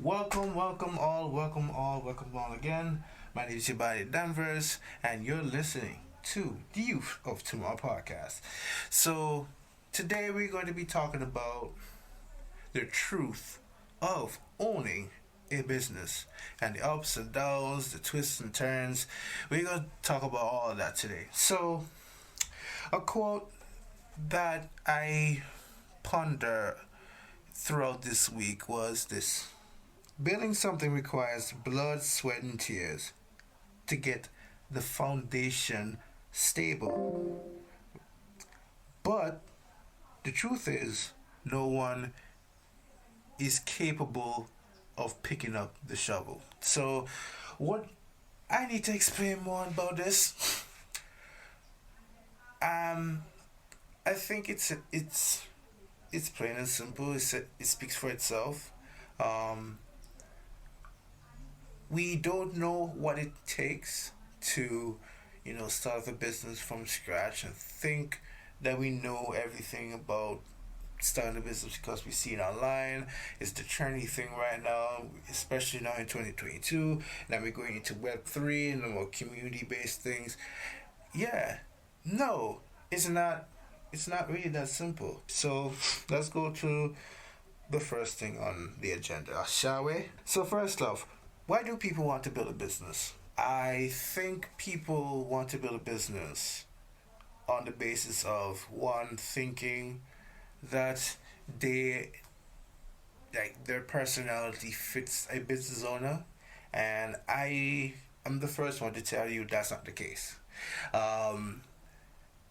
Welcome all again. My name is Jabari Danvers, and you're listening to the Youth of Tomorrow podcast. So, today we're going to be talking about the truth of owning a business and the ups and downs, the twists and turns. We're going to talk about all of that today. So, a quote that I ponder throughout this week was this: building something requires blood, sweat, and tears to get the foundation stable. But the truth is, no one is capable of picking up the shovel. So, what I need to explain more about this. Um, I think it's plain and simple. It speaks for itself. Um, we don't know what it takes to, start a business from scratch and think that we know everything about starting a business because we see it online. It's the trendy thing right now, especially now in 2022. Now we're going into Web3 and the more community based things. Yeah, no, it's not. It's not really that simple. So let's go to the first thing on the agenda, shall we? So first off, why do people want to build a business? I think people want to build a business on the basis of one, thinking that they their personality fits a business owner, and I am the first one to tell you that's not the case. Um,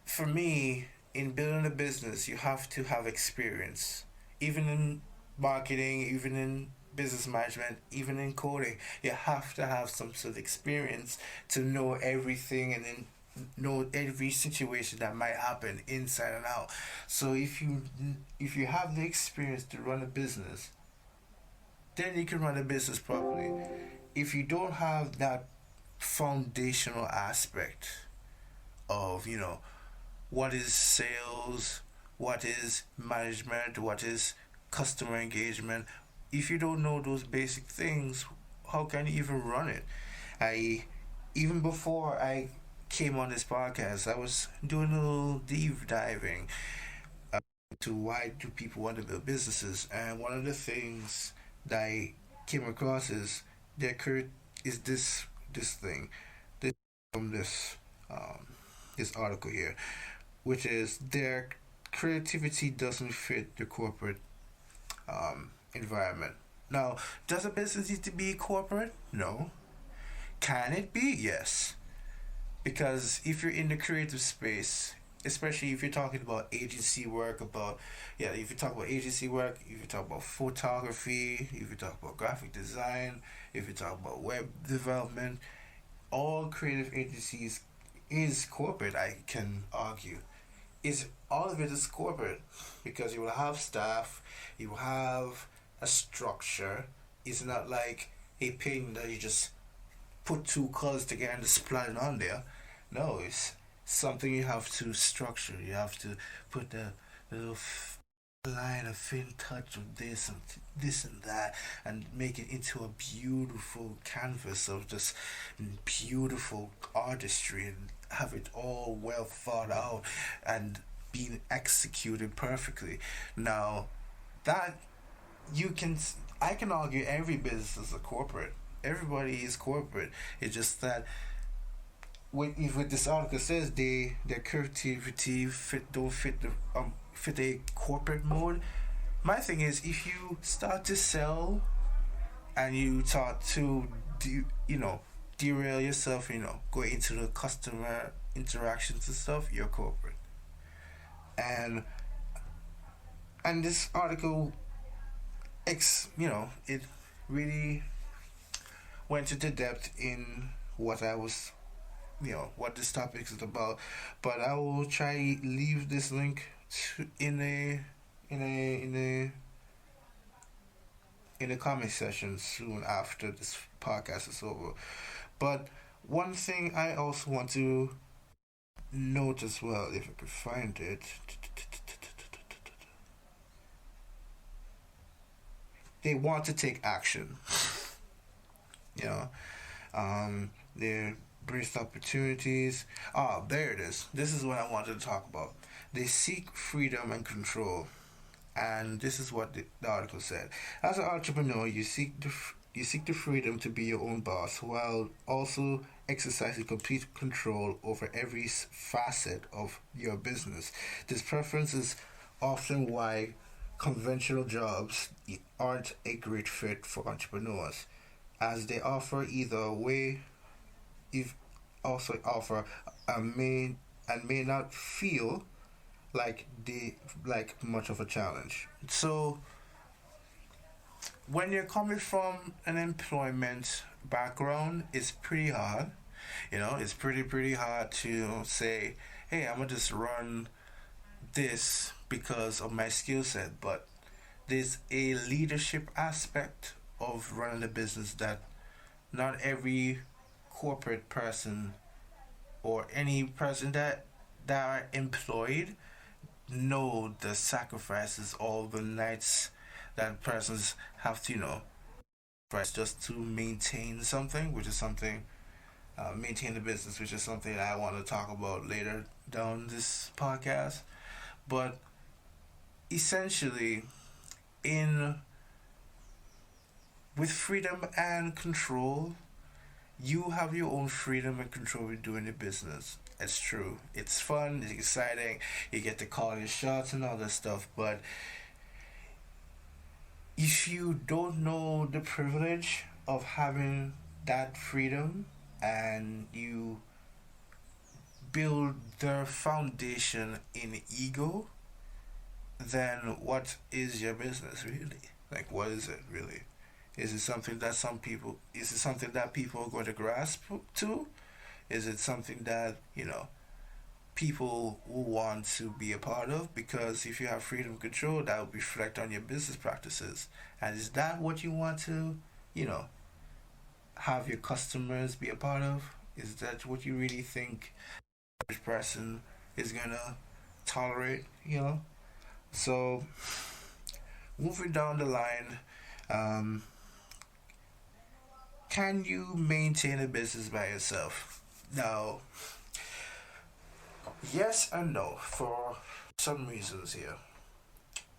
for me, in building a business, you have to have experience, even in marketing, even in business management, even in coding. You have to have some sort of experience to know everything and then know every situation that might happen inside and out. So if you have the experience to run a business, then you can run a business properly. If you don't have that foundational aspect of what is sales, what is management, what is customer engagement, if you don't know those basic things, how can you even run it? I Even before I came on this podcast, I was doing a little deep diving to why do people want to build businesses, and one of the things that I came across is their is this thing, this from um, this article here, which is their creativity doesn't fit the corporate environment. Now, does a business need to be corporate? No. Can it be? Yes. Because if you're in the creative space, especially if you're talking about agency work, if you talk about agency work, if you talk about photography, if you talk about graphic design, if you talk about web development, all creative agencies is corporate, I can argue. Is all of it is corporate because you will have staff, you will have a structure. It's not like a painting that you just put two colors together and just splat it on there. No, it's something you have to structure. You have to put the little line, a thin touch of this and this and that, and make it into a beautiful canvas of just beautiful artistry, and have it all well thought out and being executed perfectly. Now, that you can, I can argue every business is a corporate. Everybody is corporate. It's just that what this article says, their creativity don't fit a corporate mode. My thing is, if you start to sell and you start to derail yourself, go into the customer interactions and stuff, you're corporate. And this article, it really went into depth in what I was, what this topic is about. But I will try leave this link in a in a in a in the comment section soon after this podcast is over. But one thing I also want to note as well, if I could find it. they want to take action. You know, they embrace opportunities. Ah, there it is. This is what I wanted to talk about. They seek freedom and control, and this is what the article said. As an entrepreneur, you seek the freedom to be your own boss while also exercising complete control over every facet of your business. This preference is often why conventional jobs aren't a great fit for entrepreneurs, as they offer either way, if also offer a may and may not feel like much of a challenge. So when you're coming from an employment background, it's pretty hard. It's pretty hard to say, hey, I'm gonna just run this because of my skill set. But there's a leadership aspect of running a business that not every corporate person or any person that are employed know the sacrifices, all the nights that persons have to, just to maintain something, which is something, maintain the business, which is something I want to talk about later down this podcast. But essentially, in with freedom and control, you have your own freedom and control with doing the business. It's true. It's fun. It's exciting. You get to call your shots and all that stuff. But if you don't know the privilege of having that freedom and you build the foundation in ego, then what is your business really? Like, what is it really? Is it something that is it something that people are going to grasp to? Is it something that, people will want to be a part of? Because if you have freedom of control, that will reflect on your business practices. And is that what you want to, have your customers be a part of? Is that what you really think the average person is going to tolerate, So, moving down the line, can you maintain a business by yourself? Now, yes and no for some reasons here.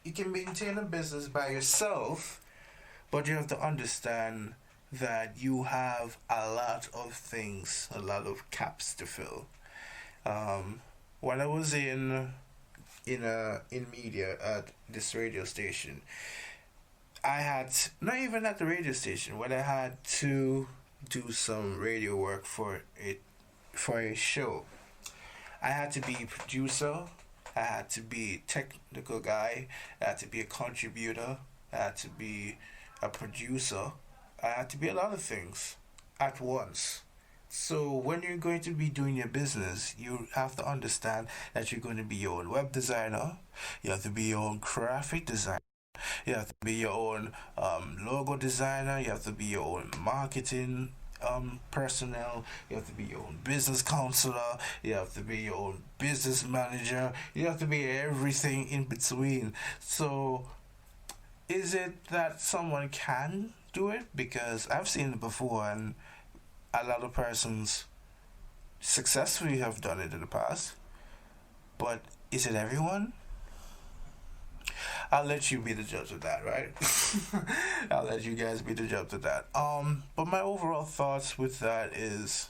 You can maintain a business by yourself, but you have to understand that you have a lot of things, a lot of caps to fill. When I was in media at this radio station, I had not even at the radio station when I had to do some radio work for a show. I had to be a producer. I had to be a technical guy. I had to be a contributor. I had to be a producer. I had to be a lot of things at once. So when you're going to be doing your business, you have to understand that you're going to be your own web designer. You have to be your own graphic designer. You have to be your own logo designer. You have to be your own marketing personnel. You have to be your own business counselor. You have to be your own business manager. You have to be everything in between. So, is it that someone can do it? Because I've seen it before, and a lot of persons successfully have done it in the past. But is it everyone? I'll let you be the judge of that, right? I'll let you guys be the judge of that. But my overall thoughts with that is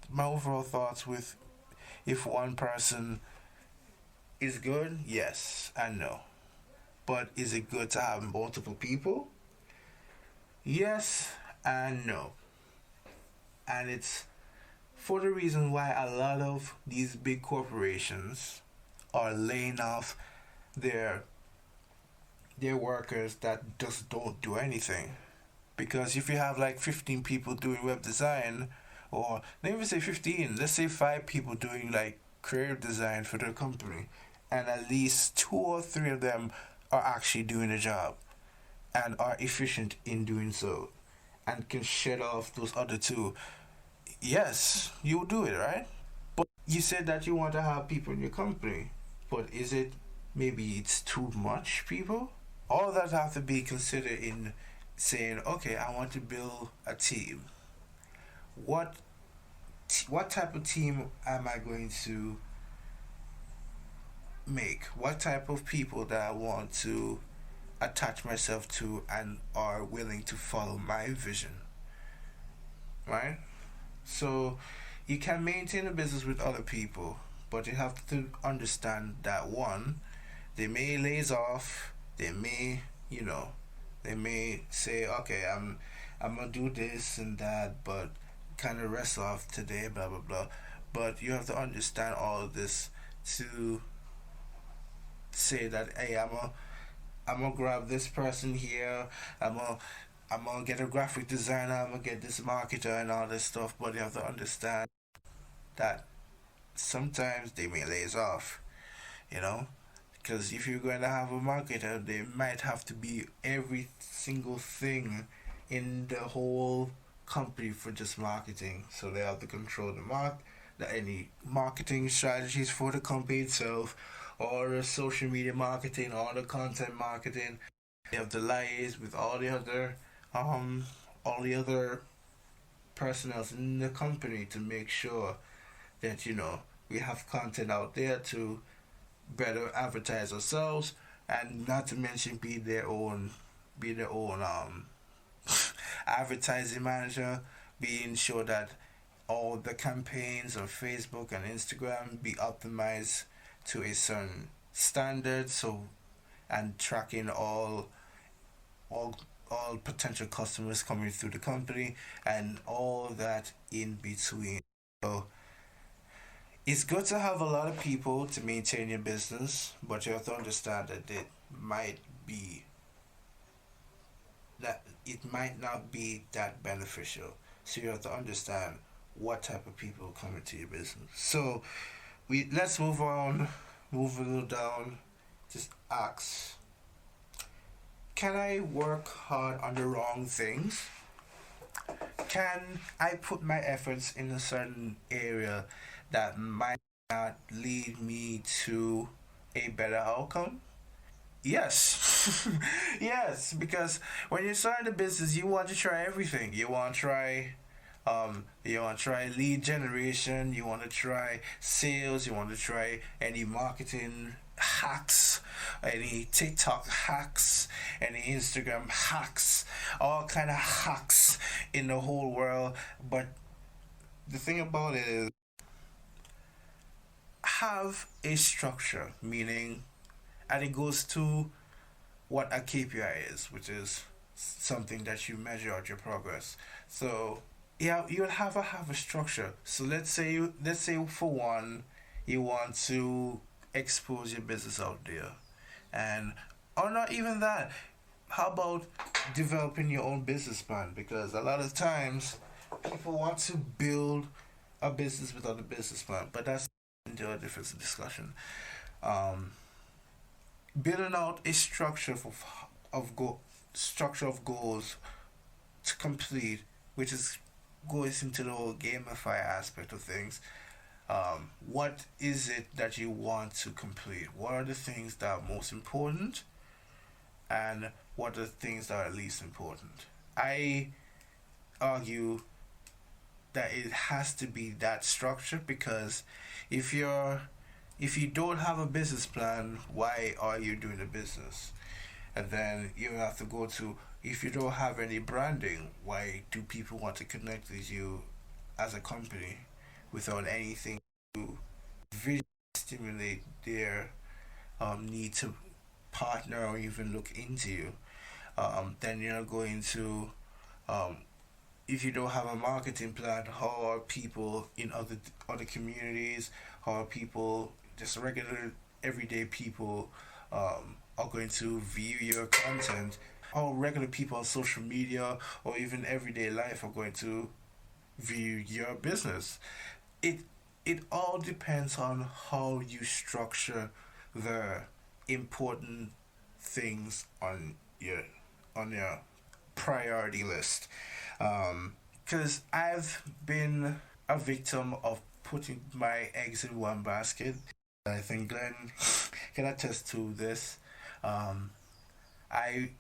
my overall thoughts with if one person is good, yes and no. But is it good to have multiple people? Yes and no. And it's for the reason why a lot of these big corporations are laying off their workers that just don't do anything. Because if you have like 15 people doing web design, or let me say 15, let's say 5 people doing like creative design for their company, and at least 2 or 3 of them are actually doing a job and are efficient in doing so and can shed off those other 2, yes, you'll do it, right? But you said that you want to have people in your company, but is it maybe it's too much people? All that have to be considered in saying, okay, I want to build a team. What what type of team am I going to make? What type of people that I want to attach myself to and are willing to follow my vision, right? So you can maintain a business with other people, but you have to understand that one, they may lays off, they may, you know, they may say, okay, I'm gonna do this and that, but kind of rest off today, blah blah blah. But you have to understand all of this to say that, hey, I'm gonna grab this person here. I'm gonna get a graphic designer. I'm gonna get this marketer and all this stuff. But you have to understand that sometimes they may lays off. You know, because if you're going to have a marketer, they might have to be every single thing in the whole company for just marketing. So they have to control any marketing strategies for the company itself, or the social media marketing, or the content marketing. They have to liaise with um, all the other personnel in the company to make sure that we have content out there to better advertise ourselves, and not to mention be their own advertising manager, being sure that all the campaigns on Facebook and Instagram be optimized to a certain standard, so and tracking all all potential customers coming through the company and all that in between. So it's good to have a lot of people to maintain your business, but you have to understand that might be it might not be that beneficial. So you have to understand what type of people come into your business. So we let's move on, move a little down. Just ask, can I work hard on the wrong things? Can I put my efforts in a certain area that might not lead me to a better outcome? Yes. Yes, because when you're starting a business, you want to try everything. You want to try lead generation, you want to try sales, you want to try any marketing hacks, any TikTok hacks, any Instagram hacks, all kind of hacks in the whole world. But the thing about it is, have a structure, meaning, and it goes to what a KPI is, which is something that you measure out your progress. So yeah, you'll have a structure. So let's say for one, you want to expose your business out there, and or not even that. How about developing your own business plan? Because a lot of times people want to build a business without a business plan, but that's a different discussion. Um, Building out a structure of goals to complete, which is goes into the whole gamify aspect of things. What is it that you want to complete? What are the things that are most important, and what are the things that are least important? I argue that it has to be that structure, because if you're if you don't have a business plan, why are you doing the business? And then you have to go to, if you don't have any branding, why do people want to connect with you as a company without anything to visually stimulate their need to partner or even look into you? Then you're not going to, um, if you don't have a marketing plan, how are people in other communities, how are people, just regular everyday people, are going to view your content? How regular people on social media or even everyday life are going to view your business? It it all depends on how you structure the important things on your priority list. Because I've been a victim of putting my eggs in one basket. I think Glenn can attest to this. Um, I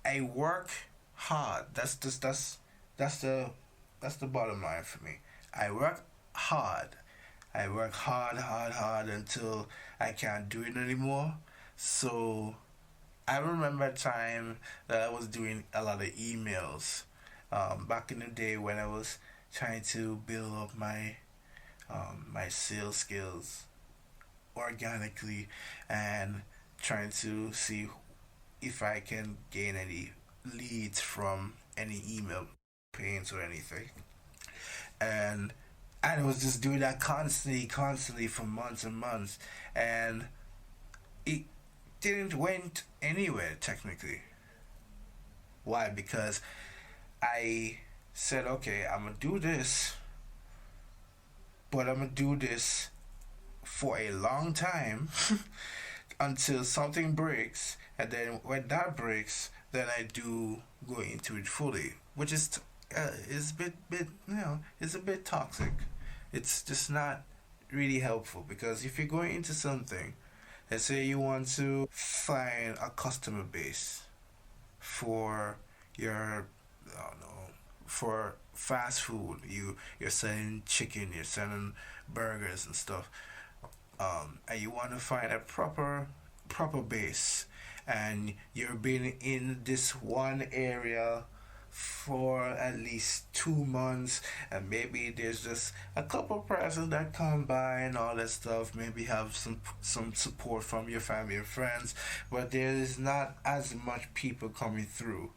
I work hard. That's the that's the bottom line for me. I work hard. I work hard, hard, hard until I can't do it anymore. So I remember a time that I was doing a lot of emails. Back in the day when I was trying to build up my sales skills organically and trying to see if I can gain any leads from any email campaigns or anything. And I was just doing that constantly, constantly for months and months, and it didn't went anywhere technically. Why? Because I said, okay, I'm gonna do this, but I'm gonna do this for a long time until something breaks, and then when that breaks, then I do go into it fully, which is a bit it's a bit toxic. It's just not really helpful because if you're going into something, let's say you want to find a customer base for your, I don't know, for fast food. You're selling chicken, you're selling burgers and stuff, and you want to find a proper base, and you're being in this one area for at least 2 months, and maybe there's just a couple persons that come by and all that stuff, maybe have some support from your family and friends, but there is not as much people coming through.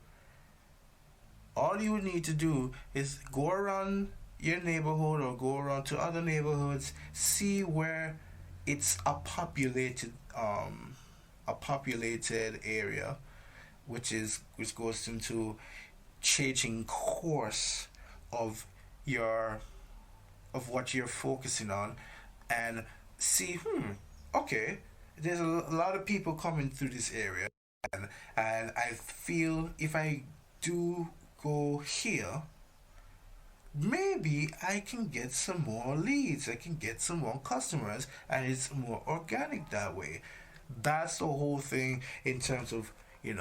All you need to do is go around your neighborhood or go around to other neighborhoods, see where it's a populated area, which goes into changing course of your of what you're focusing on, and see, okay, there's a lot of people coming through this area, and I feel if I do go here, maybe I can get some more leads, I can get some more customers, and it's more organic that way. That's the whole thing in terms of, in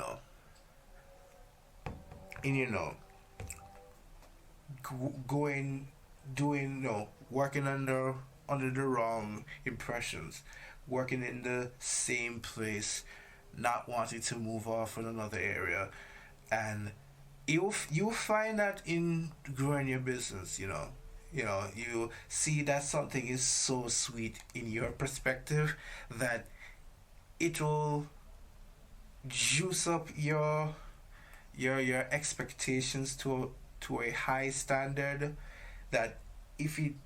going, doing, working under the wrong impressions, working in the same place, not wanting to move off in another area, and you'll find that in growing your business. You see that something is so sweet in your perspective that it will juice up your expectations to a high standard, that if you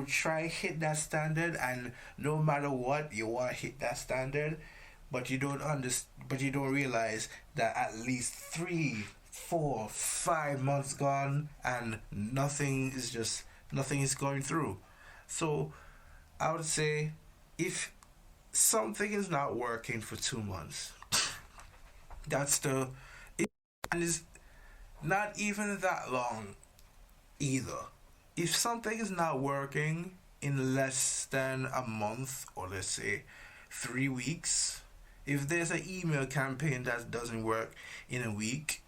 try hit that standard, and no matter what you want to hit that standard, but you don't realize that at least 3, 4, 5 months gone and nothing is going through. So I would say, if something is not working for 2 months, that's the and it's not even that long either. If something is not working in less than a month, or let's say 3 weeks, if there's an email campaign that doesn't work in a week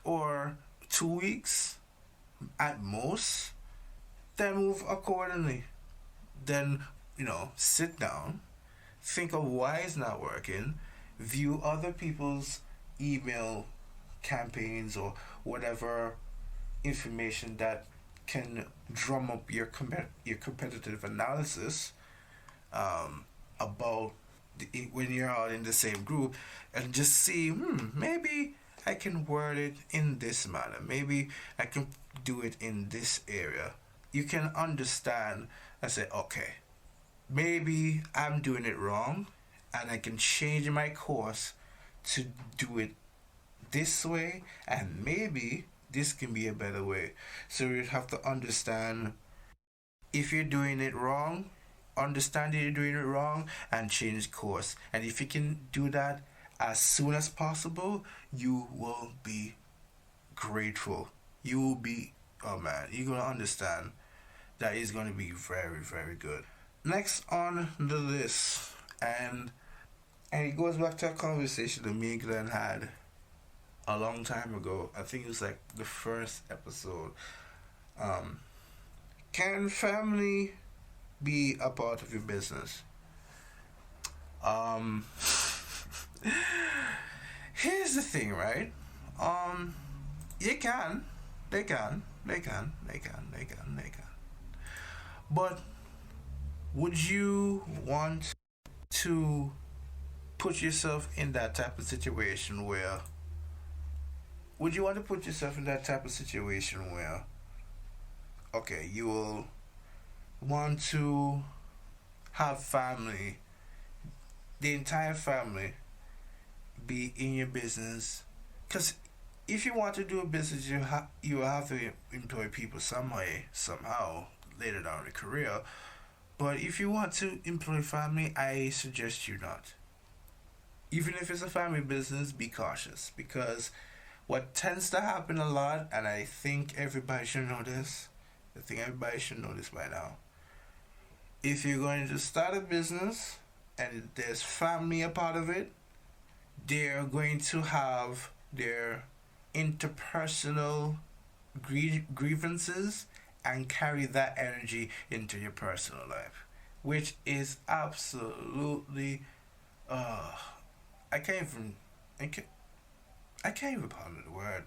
or 2 weeks at most, then move accordingly. Then, sit down, think of why it's not working, view other people's email campaigns or whatever information that can drum up your competitive analysis, about when you're all in the same group, and just see, maybe I can word it in this manner, maybe I can do it in this area. You can understand and say, okay, maybe I'm doing it wrong, and I can change my course to do it this way, and maybe this can be a better way. So you have to understand, if you're doing it wrong, understand that you're doing it wrong and change course. And if you can do that as soon as possible, you will be grateful. You will be, oh man, you're gonna understand that it's gonna be very, very good. Next on the list, and And it goes back to a conversation that me and Glenn had a long time ago. I think it was like the first episode. Um, can family be a part of your business? Um, Here's the thing, right? Um, you can, they can. But would you want to put yourself in that type of situation where? Would you want to put yourself in that type of situation where? Okay, you will want to have family, the entire family, be in your business, because if you want to do a business, you have to employ people some way somehow later down in the career. But if you want to employ family, I suggest you not. Even if it's a family business, be cautious, because what tends to happen a lot, and I think everybody should know this. I think everybody should know this by now. If you're going to start a business and there's family a part of it, they're going to have their interpersonal grievances and carry that energy into your personal life, which is absolutely uh I can't even I can't, I can't even ponder the word.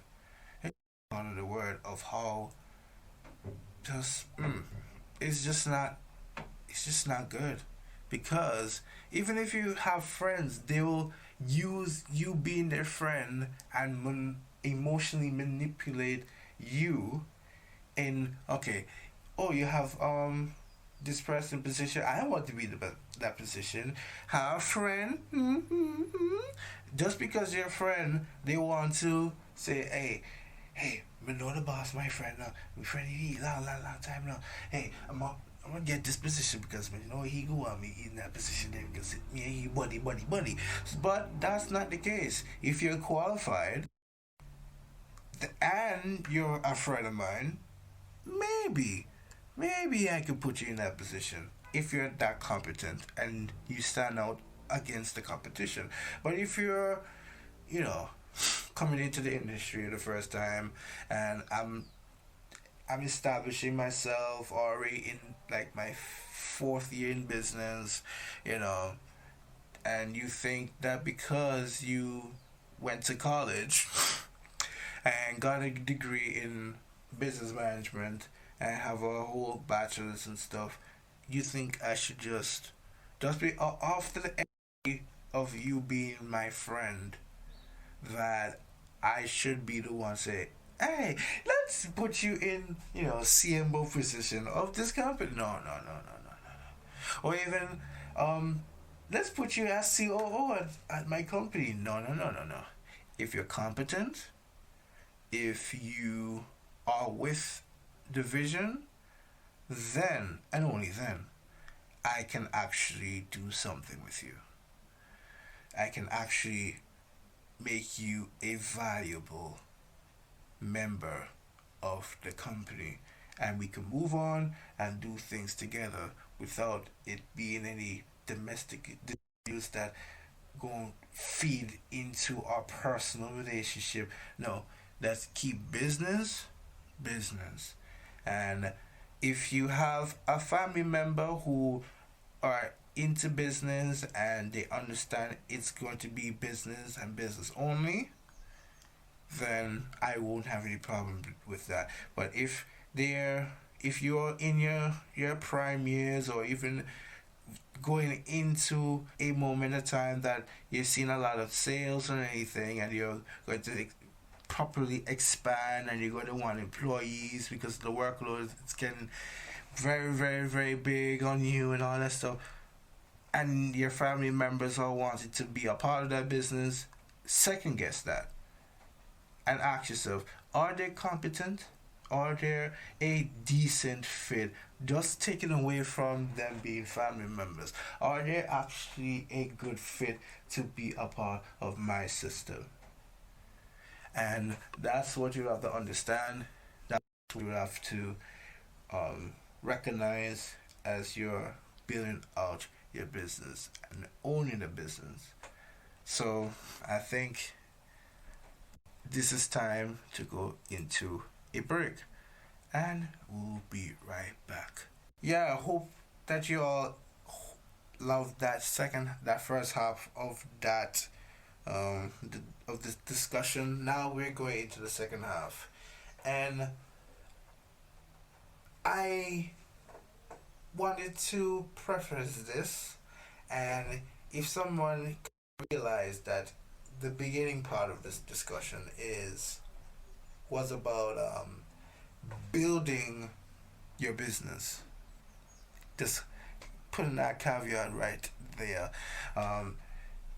I can't ponder the word of how just it's just not it's just not good, because even if you have friends, they will use you being their friend and emotionally manipulate you in, okay, oh, you have this person position, I want to be that position, have a friend, just because you're a friend they want to say, hey, me know the boss, my friend now. My friend he long time now. Hey, I'm gonna get this position because man, you know he go want me in that position then because me and he buddy. But that's not the case. If you're qualified and you're a friend of mine, maybe, maybe I could put you in that position if you're that competent and you stand out against the competition. But if you're, you know, coming into the industry the first time and I'm establishing myself already in like my fourth year in business, you know, and you think that because you went to college and got a degree in business management and have a whole bachelor's and stuff, you think I should just be after the energy of you being my friend, that I should be the one say, hey, let's put you in, you know, CMO position of this company. No. Or even, let's put you as COO at my company. No. If you're competent, if you are with the vision, then, and only then, I can actually do something with you. I can actually make you a valuable member of the company, and we can move on and do things together without it being any domestic disputes that go feed into our personal relationship. No, let's keep business. And if you have a family member who are into business and they understand it's going to be business and business only, then I won't have any problem with that. But if you're in your prime years, or even going into a moment of time that you've seen a lot of sales or anything, and you're going to properly expand and you're going to want employees because the workload is getting very big on you and all that stuff, and your family members all wanted to be a part of that business, second guess that and ask yourself, are they competent? Are they a decent fit? Just taken away from them being family members. Are they actually a good fit to be a part of my system? And that's what you have to understand. That's what you have to recognize as you're building out your business and owning the business. So I think this is time to go into a break, and we'll be right back. Yeah, I hope that you all loved that first half of that of this discussion. Now we're going into the second half, and I wanted to preface this, and if someone realized that the beginning part of this discussion is was about building your business, just putting that caveat right there. Um,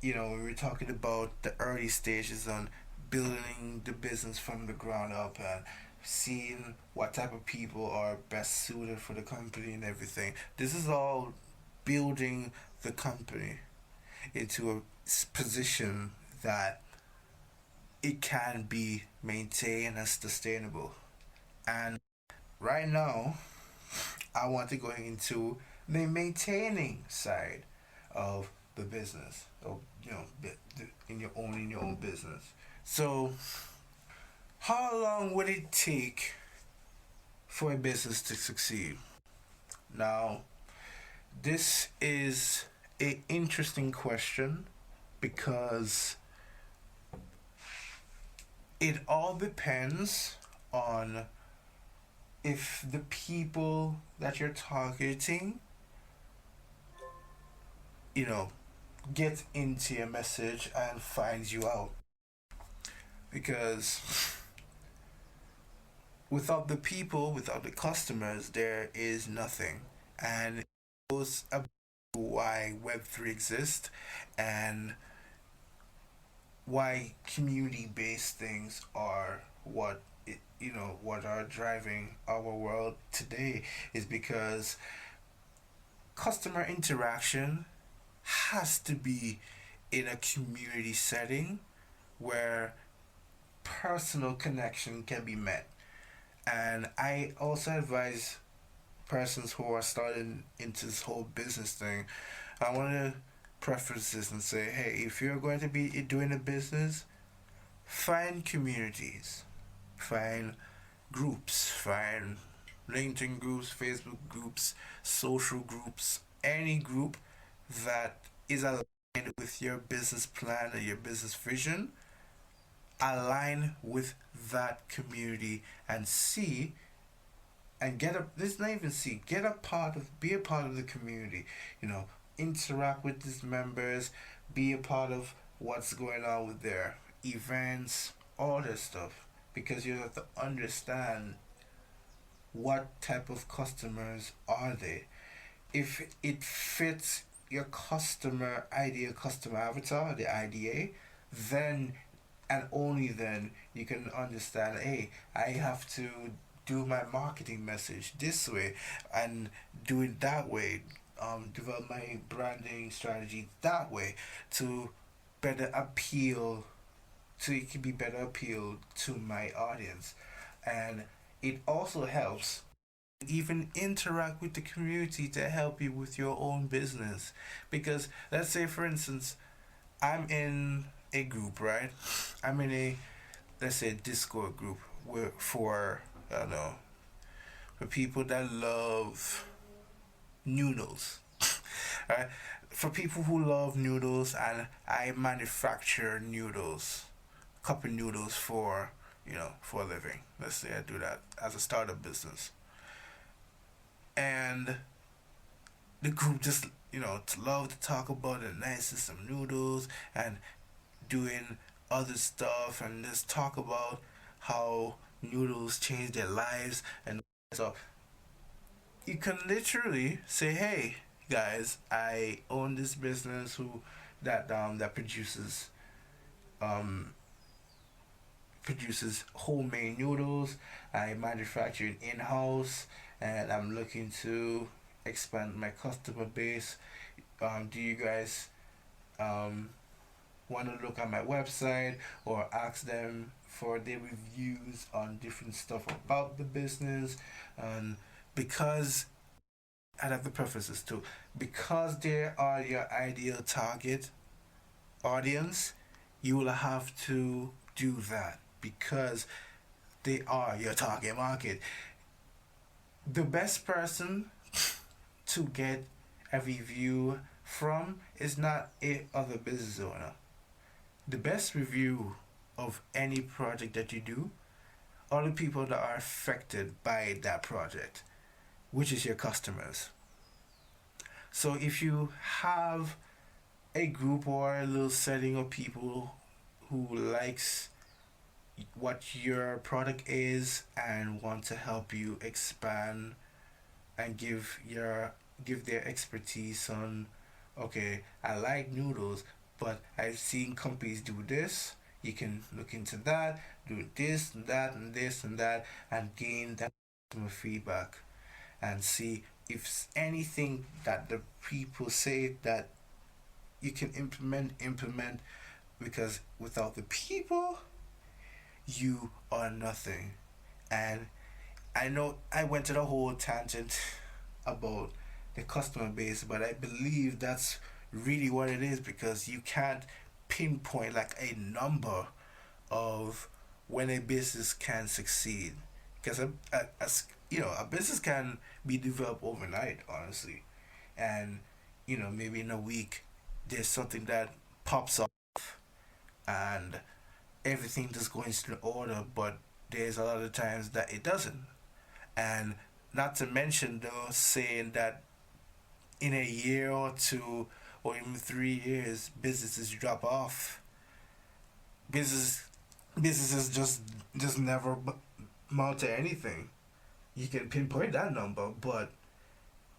we were talking about the early stages on building the business from the ground up and seeing what type of people are best suited for the company and everything. This is all building the company into a position that it can be maintained and sustainable. And right now, I want to go into the maintaining side of the business, of in your own business. So, how long would it take for a business to succeed? Now, this is a interesting question because it all depends on if the people that you're targeting, you know, get into your message and finds you out. Because without the people, without the customers, there is nothing. And it goes about why Web3 exists and why community-based things are what are driving our world today is because customer interaction has to be in a community setting where personal connection can be met. And I also advise persons who are starting into this whole business thing, I want to preface this and say, hey, if you're going to be doing a business, find communities, find groups, find LinkedIn groups, Facebook groups, social groups, any group that is aligned with your business plan or your business vision. Align with that community and see and get a let's not even see get a part of be a part of the community, interact with these members, be a part of what's going on with their events, all this stuff, because you have to understand what type of customers are they. If it fits your ideal customer avatar, the IDA, then and only then you can understand, hey, I have to do my marketing message this way and do it that way, develop my branding strategy that way to better appeal so it can be better appeal to my audience. And it also helps even interact with the community to help you with your own business. Because let's say for instance, I'm in a group, right? I'm in a let's say Discord group where for I don't know for people that love noodles. Right? For people who love noodles, and I manufacture noodles, cup of noodles for a living. Let's say I do that as a startup business. And the group just to love to talk about the nicest of noodles and doing other stuff and just talk about how noodles change their lives and so you can literally say, hey guys, I own this business who that um produces homemade noodles. I manufacture it in house and I'm looking to expand my customer base. Do you guys um want to look at my website or ask them for their reviews on different stuff about the business? And because I'd have to preface this too, because they are your ideal target, audience, you will have to do that because they are your target market. The best person to get a review from is not a other business owner. The best review of any project that you do are the people that are affected by that project, which is your customers. So if you have a group or a little setting of people who likes what your product is and want to help you expand and give their expertise on, okay, I like noodles, but I've seen companies do this. You can look into that, do this and that and this and that, and gain that customer feedback and see if anything that the people say that you can implement, because without the people, you are nothing. And I know I went to the whole tangent about the customer base, but I believe that's really what it is because you can't pinpoint like a number of when a business can succeed. Because a business can be developed overnight, honestly, and maybe in a week there's something that pops up and everything just goes in order, but there's a lot of times that it doesn't. And not to mention though saying that in a year or two or even 3 years businesses drop off. Business businesses just never amount to anything. You can pinpoint that number, but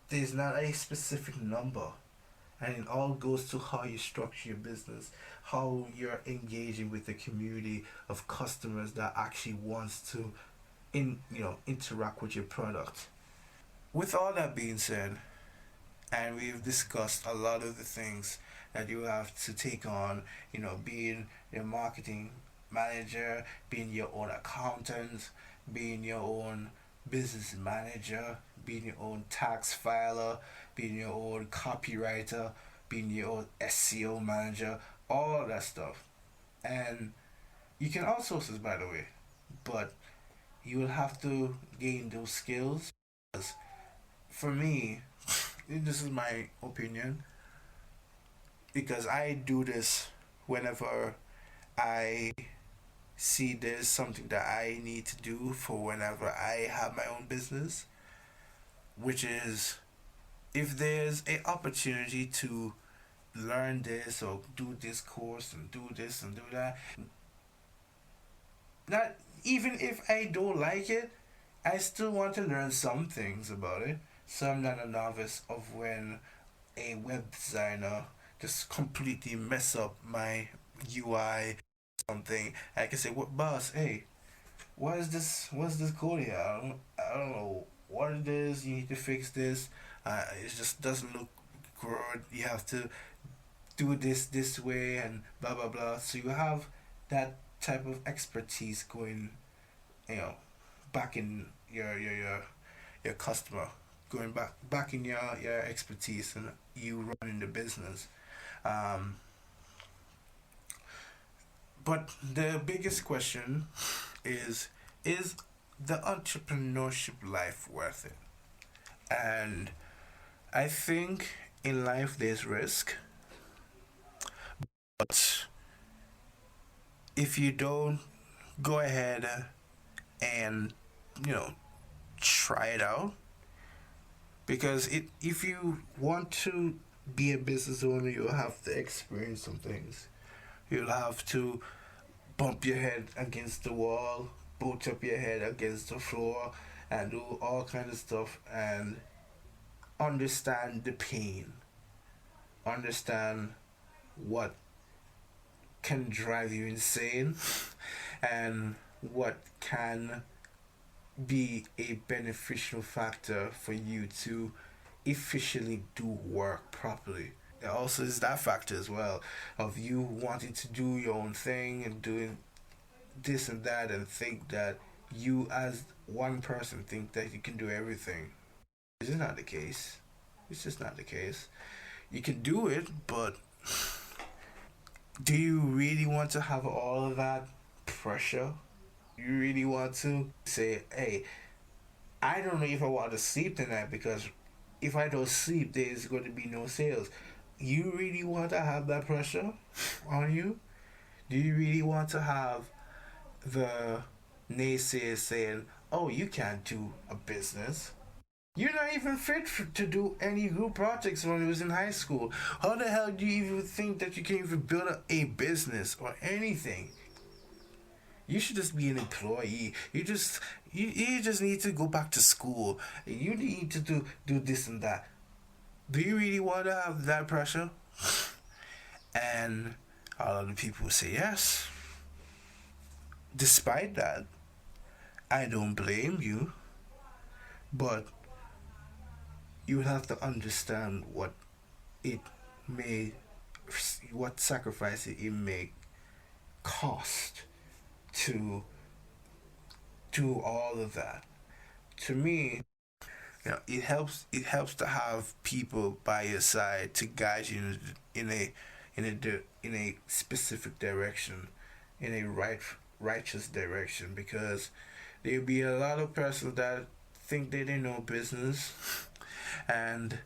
there's not a specific number. And it all goes to how you structure your business, how you're engaging with the community of customers that actually wants to interact with your product. With all that being said, and we've discussed a lot of the things that you have to take on, being your marketing manager, being your own accountant, being your own business manager, being your own tax filer, being your own copywriter, being your own SEO manager, all that stuff. And you can outsource this, by the way, but you will have to gain those skills. For me, this is my opinion because I do this whenever I see there's something that I need to do for whenever I have my own business, which is if there's a opportunity to learn this or do this course and do this and do that, not even if I don't like it, I still want to learn some things about it. So I'm not a novice of when a web designer just completely mess up my UI something. I can say, "What boss? Hey, what is this? What's this code here? I don't know what it is. You need to fix this. It just doesn't look good. You have to do this way and blah blah blah." So you have that type of expertise going, you know, back in your customer, going back in your expertise and you running the business. Um, but the biggest question is the entrepreneurship life worth it? And I think in life there's risk, but if you don't go ahead and you know try it out, because if you want to be a business owner, you'll have to experience some things. You'll have to bump your head against the wall, bolt up your head against the floor, and do all kind of stuff and understand the pain, understand what can drive you insane, and what can be a beneficial factor for you to efficiently do work properly. There also is that factor as well of you wanting to do your own thing and doing this and that and think that you as one person think that you can do everything. This is not the case. It's just not the case. You can do it, but Do you really want to have all of that pressure? You really want to say, hey, I don't know if I want to sleep tonight because if I don't sleep, there's going to be no sales. You really want to have that pressure on you? Do you really want to have the naysayers saying, oh, you can't do a business? You're not even fit to do any group projects when you was in high school. How the hell do you even think that you can even build a business or anything? You should just be an employee. You just need to go back to school. You need to do this and that. Do you really want to have that pressure? And a lot of people say yes. Despite that, I don't blame you, but you have to understand it may, what sacrifice it may cost to do all of that. To me, it helps to have people by your side to guide you in a in a specific direction, in a righteous direction, because there'll be a lot of persons that think they know business and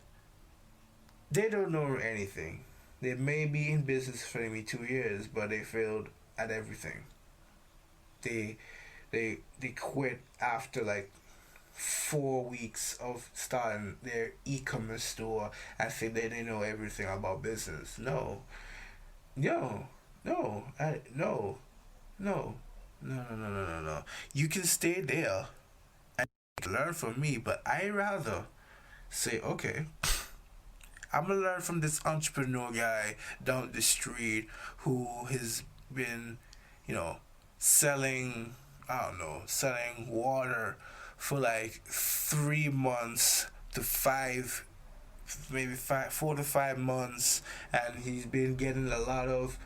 they don't know anything. They may be in business for maybe 2 years, but they failed at everything. They they quit after like 4 weeks of starting their e-commerce store and say they didn't know everything about business. No, no, no, no, no, no. You can stay there and learn from me, but I rather say, okay, I'm gonna learn from this entrepreneur guy down the street who has been, you know, selling, I don't know, selling water for like 3 months to five, maybe 4 to 5 months, and he's been getting a lot of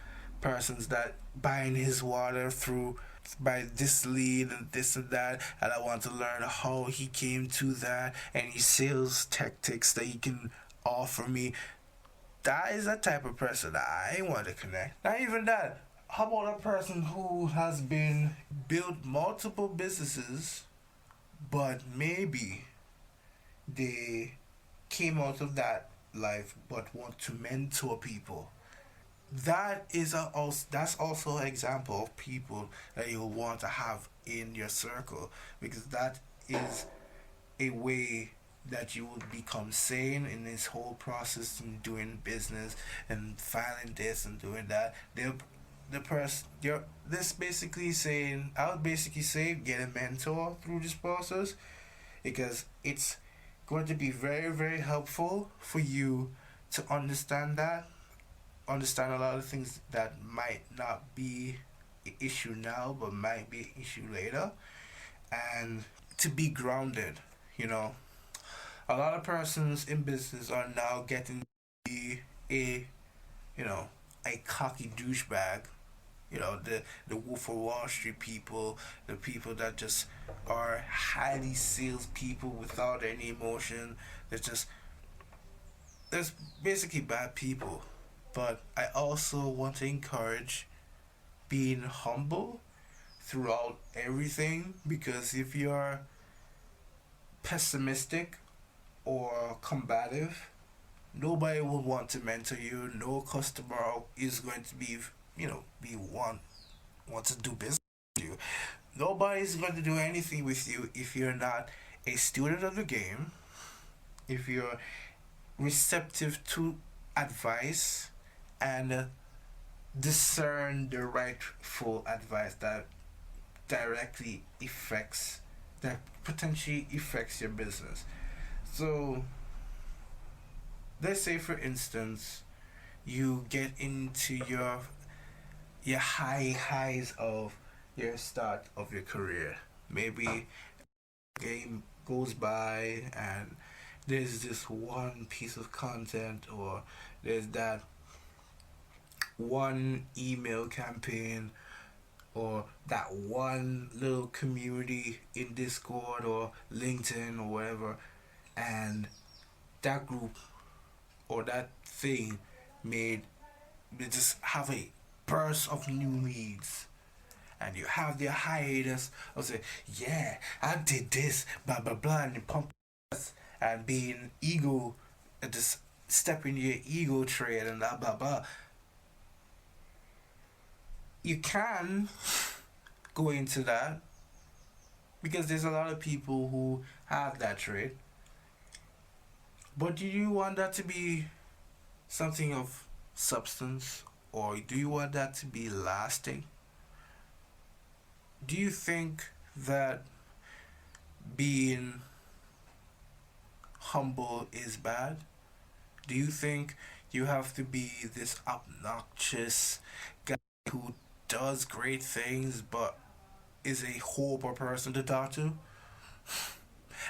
persons that buying his water through by this lead and this and that, and I want to learn how he came to that, any sales tactics that he can offer me. That is the type of person that I want to connect. Not even that. How about a person who has been built multiple businesses, but maybe they came out of that life but want to mentor people? That's also an example of people that you'll want to have in your circle, because that is a way that you will become sane in this whole process and doing business and filing this and doing that. The person you're this basically saying, I would basically say get a mentor through this process, because it's going to be very, very helpful for you to understand a lot of things that might not be an issue now but might be an issue later, and to be grounded. You know, a lot of persons in business are now getting to be a you know a cocky douchebag. The Wolf of Wall Street people, the people that just are highly sales people without any emotion. There's basically bad people. But I also want to encourage being humble throughout everything, because if you're pessimistic or combative, nobody will want to mentor you. No customer is going to be, be want to do business with you. Nobody's going to do anything with you if you're not a student of the game, if you're receptive to advice, and discern the rightful advice directly affects that potentially affects your business. So let's say, for instance, you get into your highs of your start of your career. Maybe a game goes by and there's this one piece of content, or there's that one email campaign, or that one little community in Discord or LinkedIn or whatever, and that group or that thing made they just have burst of new leads, and you have their hiatus of say, yeah, I did this, blah blah blah, and you pump and being ego, just stepping your ego trade and blah blah blah. You can go into that because there's a lot of people who have that trade. But do you want that to be something of substance, or do you want that to be lasting? Do you think that being humble is bad? Do you think you have to be this obnoxious guy who does great things but is a horrible person to talk to?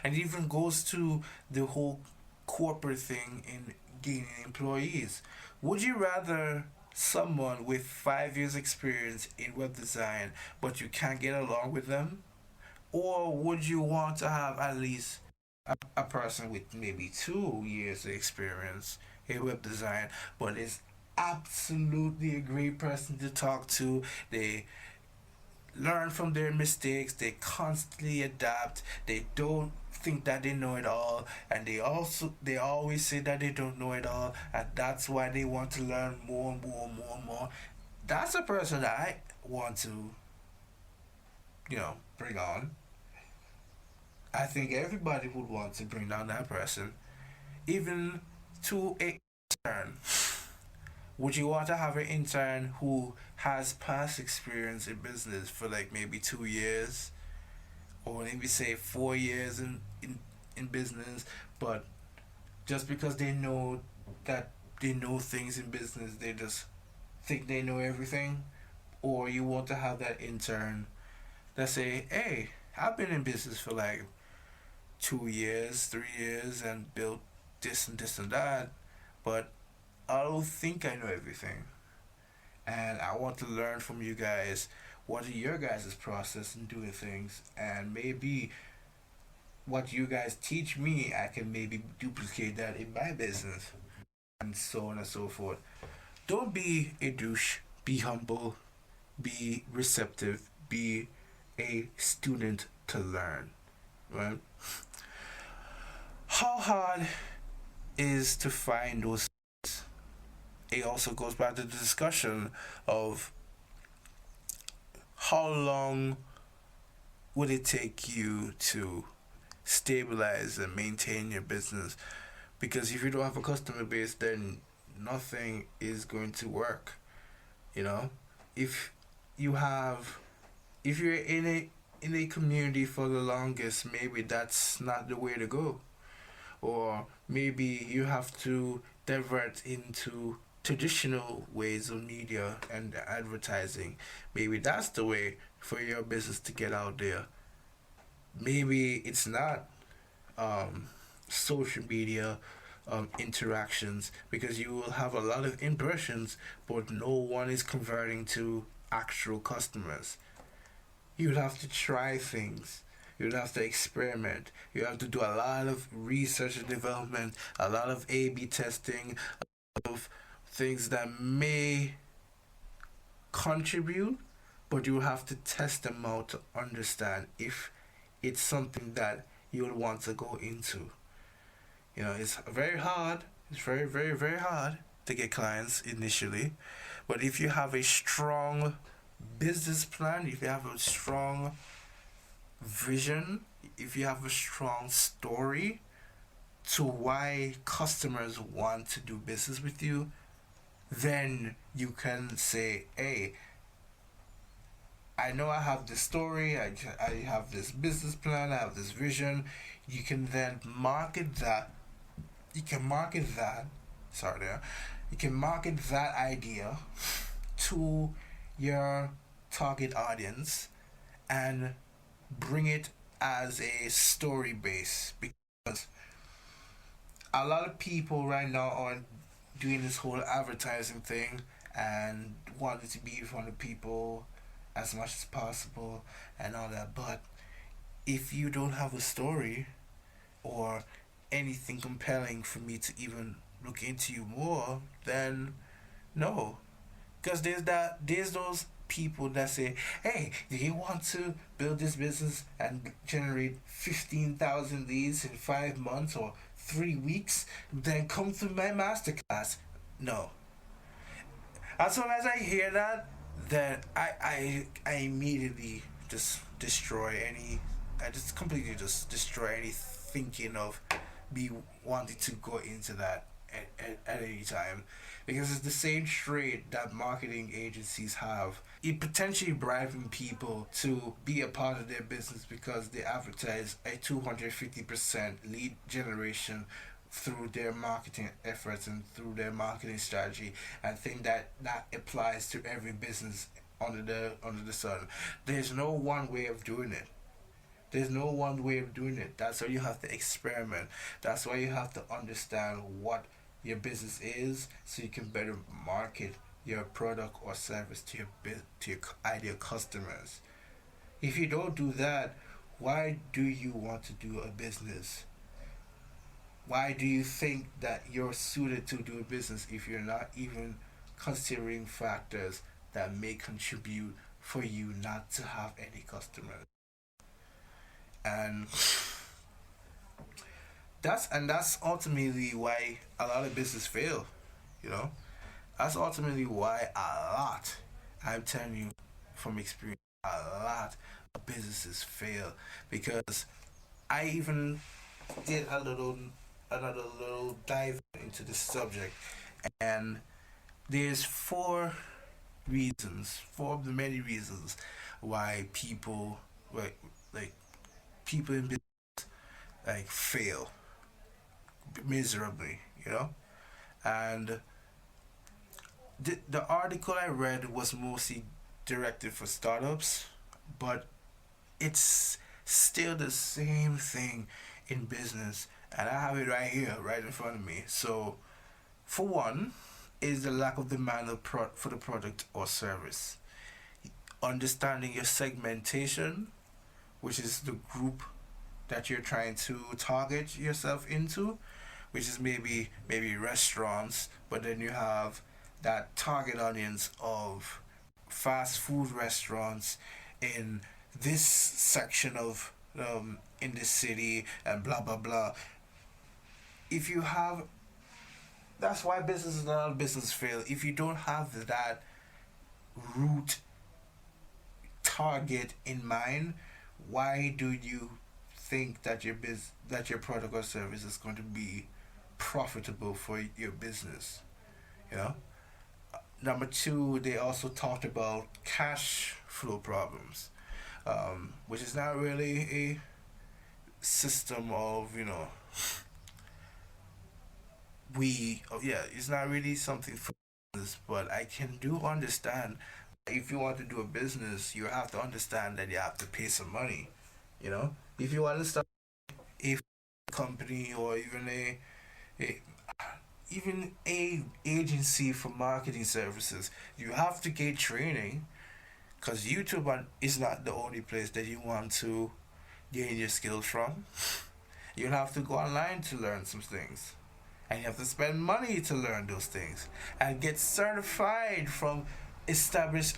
And it even goes to the whole corporate thing in gaining employees. Would you rather someone with 5 years experience in web design but you can't get along with them? Or would you want to have at least a person with maybe 2 years of experience in web design but is absolutely a great person to talk to? They learn from their mistakes, they constantly adapt, they don't think that they know it all, and they always say that they don't know it all, and that's why they want to learn more and more and more and more. That's a person that I want to, bring on. I think everybody would want to bring down that person, even to a intern. Would you want to have an intern who has past experience in business for like maybe 2 years, or maybe say 4 years in business, but just because they know that they know things in business, they just think they know everything? Or you want to have that intern that say, hey, I've been in business for like 2 years, 3 years, and built this and this and that, but I don't think I know everything. And I want to learn from you guys. What are your guys' process in doing things? And maybe what you guys teach me, I can maybe duplicate that in my business. And so on and so forth. Don't be a douche. Be humble. Be receptive. Be a student to learn. Right? How hard is to find those? It also goes back to the discussion of how long would it take you to stabilize and maintain your business? Because if you don't have a customer base, then nothing is going to work. You know, if you have, if you're in a community for the longest, maybe that's not the way to go. Or maybe you have to divert into traditional ways of media and advertising. Maybe that's the way for your business to get out there. Maybe it's not social media interactions, because you will have a lot of impressions but no one is converting to actual customers. You'd have to try things. You'd have to experiment. You have to do a lot of research and development, a lot of A/B testing, a lot of things that may contribute, but you have to test them out to understand if it's something that you would want to go into. You know, it's very hard. It's very, very, very hard to get clients initially. But if you have a strong business plan, if you have a strong vision, if you have a strong story to why customers want to do business with you, then you can say, hey, I know I have this story, I have this business plan, I have this vision. You can then market that. You can market that. Sorry, there. You can market that idea to your target audience and bring it as a story base, because a lot of people right now are doing this whole advertising thing and wanting to be in front of people as much as possible and all that. But if you don't have a story or anything compelling for me to even look into you more, then no. Because there's those people that say, "Hey, do you want to build this business and generate 15,000 leads in 5 months or 3 weeks? Then come to my masterclass." No. As soon as I hear that, then I immediately just destroy any. I just completely just destroy any thinking of me wanting to go into that at any time, because it's the same trait that marketing agencies have. It potentially bribing people to be a part of their business because they advertise a 250% lead generation through their marketing efforts and through their marketing strategy, and think that that applies to every business under the sun. There's no one way of doing it. There's no one way of doing it. That's why you have to experiment. That's why you have to understand what your business is, so you can better market your product or service to to your ideal customers. If you don't do that, why do you want to do a business? Why do you think that you're suited to do a business if you're not even considering factors that may contribute for you not to have any customers? And that's ultimately why a lot of business fail, you know. That's ultimately why a lot, I'm telling you from experience, a lot of businesses fail, because I even did another little dive into this subject, and there's four of the many reasons why like people in business like fail miserably, you know. And the article I read was mostly directed for startups, but it's still the same thing in business, and I have it right here, right in front of me. So, for one, is the lack of demand for the product or service. Understanding your segmentation, which is the group that you're trying to target yourself into, which is maybe restaurants, but then you have that target audience of fast food restaurants in this section of in this city, and blah blah blah. If you have, that's why businesses, a lot of business fail. If you don't have that root target in mind, why do you think that that your product or service is going to be profitable for your business? You know. Number two, they also talked about cash flow problems, which is not really a system of, yeah, it's not really something for business, but I can do understand, if you want to do a business, you have to understand that you have to pay some money, you know. If you want to start a company, or a even a agency for marketing services, you have to get training, because YouTube is not the only place that you want to gain your skills from. You have to go online to learn some things, and you have to spend money to learn those things, and get certified from established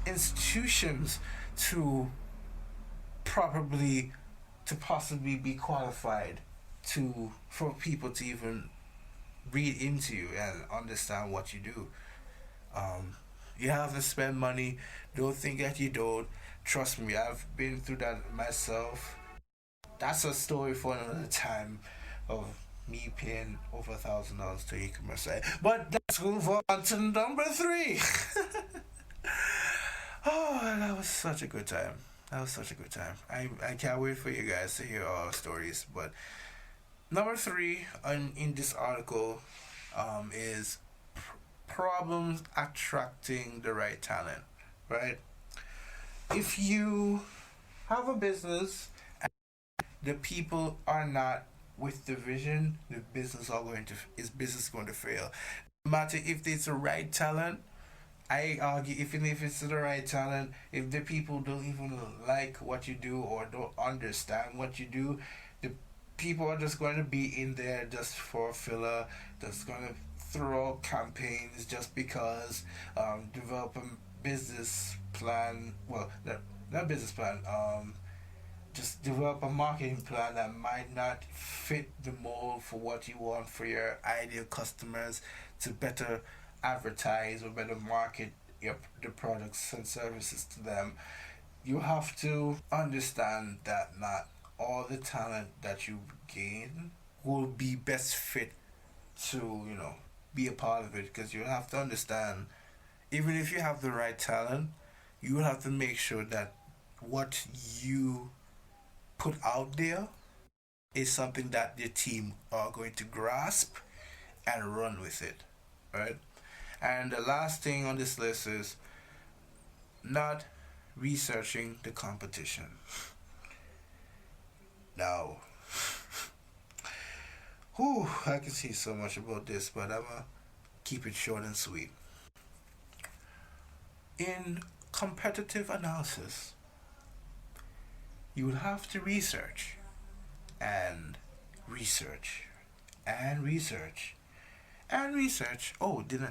institutions to probably to possibly be qualified to for people to even read into you and understand what you do. You have to spend money. Don't think that you don't. Trust me, I've been through that myself. That's a story for another time, of me paying over $1,000 to e-commerce site. But let's move on to number three. Oh, that was such a good time. That was such a good time. I can't wait for you guys to hear all our stories. But number three in this article is problems attracting the right talent, right? If you have a business and the people are not with the vision, the business are going to is business going to fail. No matter if it's the right talent, I argue, even if it's the right talent, if the people don't even like what you do or don't understand what you do, the people are just going to be in there just for filler, that's going to throughout campaigns just because develop a business plan. Well, not business plan. Just develop a marketing plan that might not fit the mold for what you want for your ideal customers to better advertise or better market the products and services to them. You have to understand that not all the talent that you gain will be best fit to, be a part of it, because you have to understand, even if you have the right talent, you will have to make sure that what you put out there is something that your team are going to grasp and run with it, right? And the last thing on this list is not researching the competition. Now, I can see so much about this, but I'm gonna keep it short and sweet. In competitive analysis, you will have to research and research and research and research. Oh, did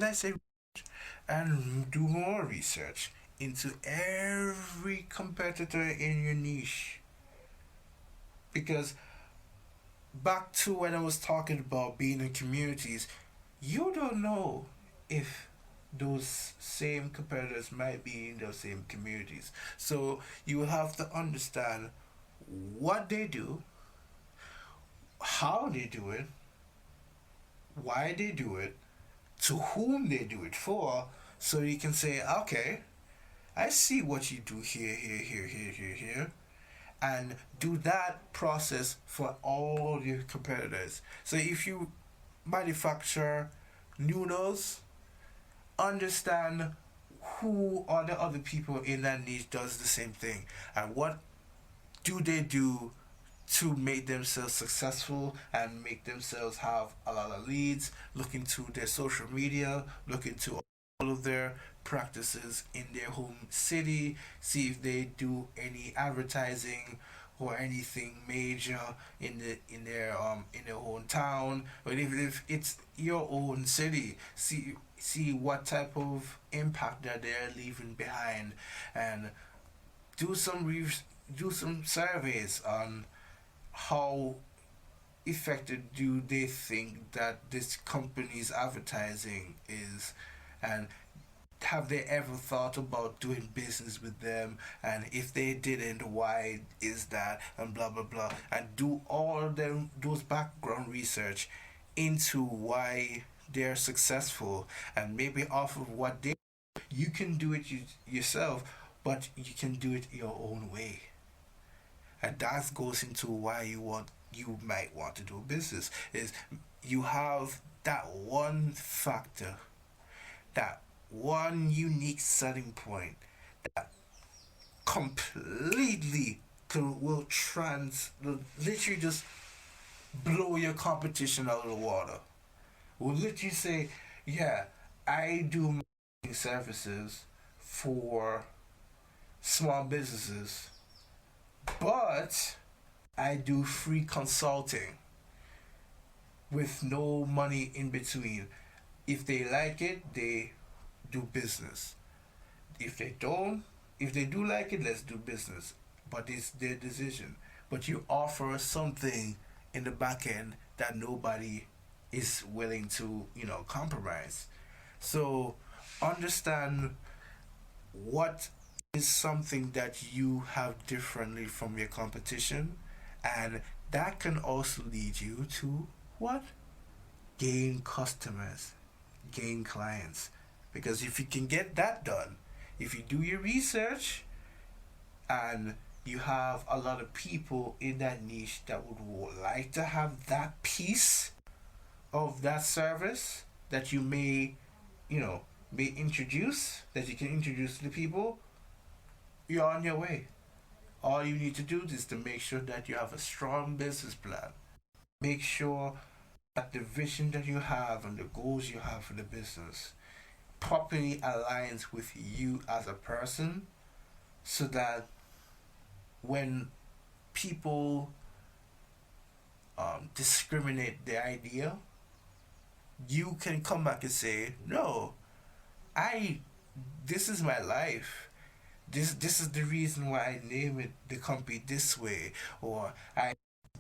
I say research? And do more research into every competitor in your niche. Because back to when I was talking about being in communities, you don't know if those same competitors might be in those same communities. So you have to understand what they do, how they do it, why they do it, to whom they do it for, so you can say, okay, I see what you do here, and do that process for all your competitors. So if you manufacture noodles, understand who are the other people in that niche does the same thing, and what do they do to make themselves successful and make themselves have a lot of leads. Look into their social media, look into all of their practices in their home city, see if they do any advertising or anything major in their own town, or even if it's your own city, see what type of impact that they're leaving behind, and do some do some surveys on how effective do they think that this company's advertising is, and have they ever thought about doing business with them, and if they didn't, why is that, and blah blah blah, and do all them those background research into why they're successful, and maybe off of what they, you can do it yourself, but you can do it your own way. And that goes into why you might want to do business, is you have that one factor, that one unique selling point that completely will literally just blow your competition out of the water. Will literally say, yeah, I do marketing services for small businesses, but I do free consulting with no money in between. If they like it, they do business. If they don't, if they do like it, let's do business. But it's their decision. But you offer something in the back end that nobody is willing to, compromise. So understand what is something that you have differently from your competition, and that can also lead you to what? Gain customers, gain clients. Because if you can get that done, if you do your research and you have a lot of people in that niche that would like to have that piece of that service that you may introduce, that you can introduce to the people, you're on your way. All you need to do is to make sure that you have a strong business plan. Make sure that the vision that you have and the goals you have for the business properly aligns with you as a person, so that when people discriminate the idea, you can come back and say, no, I this is my life. This is the reason why I name it the company this way, or I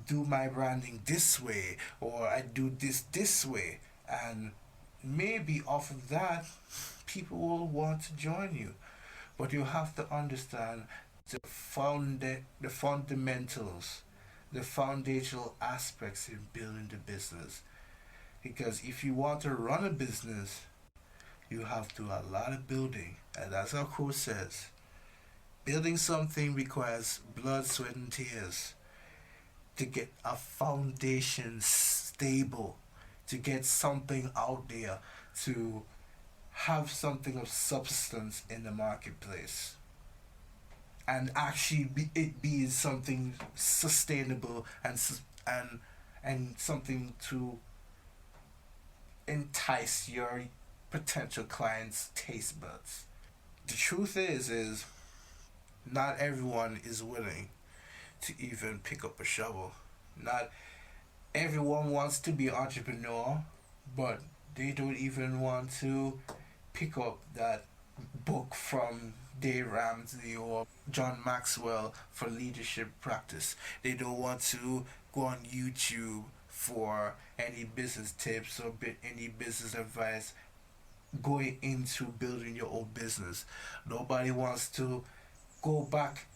do my branding this way, or I do this way, and maybe off of that, people will want to join you. But you have to understand the fundamentals, the foundational aspects in building the business. Because if you want to run a business, you have to do a lot of building, and as our quote says, building something requires blood, sweat, and tears to get a foundation stable, to get something out there, to have something of substance in the marketplace, and actually it be something sustainable and something to entice your potential clients' taste buds. The truth is not everyone is willing to even pick up a shovel. Not everyone wants to be an entrepreneur, but they don't even want to pick up that book from Dave Ramsey or John Maxwell for leadership practice. They don't want to go on YouTube for any business tips or any business advice going into building your own business. Nobody wants to go back,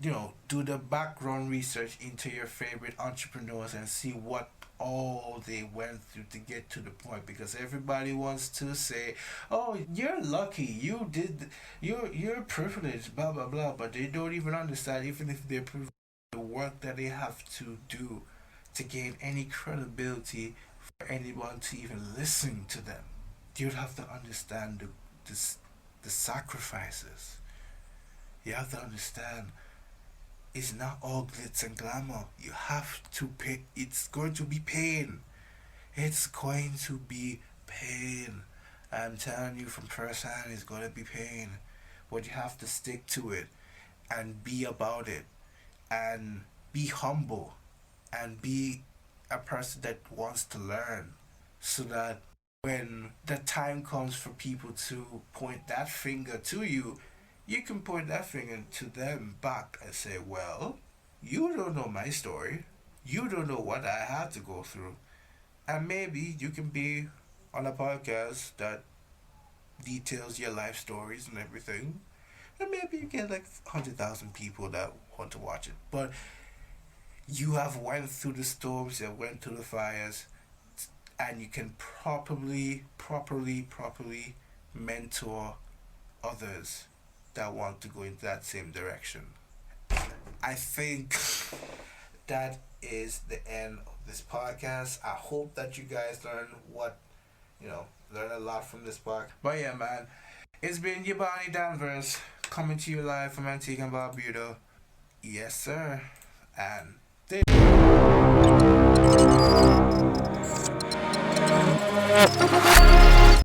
do the background research into your favorite entrepreneurs and see what all they went through to get to the point, because everybody wants to say, oh, you're lucky, you're privileged, blah blah blah, but they don't even understand, even if they're privileged, the work that they have to do to gain any credibility for anyone to even listen to them. You'd have to understand the sacrifices. You have to understand it's not all glitz and glamour. You have to pay. It's going to be pain. It's going to be pain. I'm telling you from first hand, it's going to be pain. But you have to stick to it and be about it and be humble and be a person that wants to learn, so that when the time comes for people to point that finger to you, you can point that finger to them back and say, well, you don't know my story. You don't know what I had to go through. And maybe you can be on a podcast that details your life stories and everything. And maybe you get like 100,000 people that want to watch it. But you have went through the storms, you have went through the fires, and you can properly mentor others that want to go in that same direction. I think that is the end of this podcast. I hope that you guys learn a lot from this podcast. But yeah, man, it's been your Bonnie Danvers coming to you live from Antigua and Barbuda. Yes, sir. And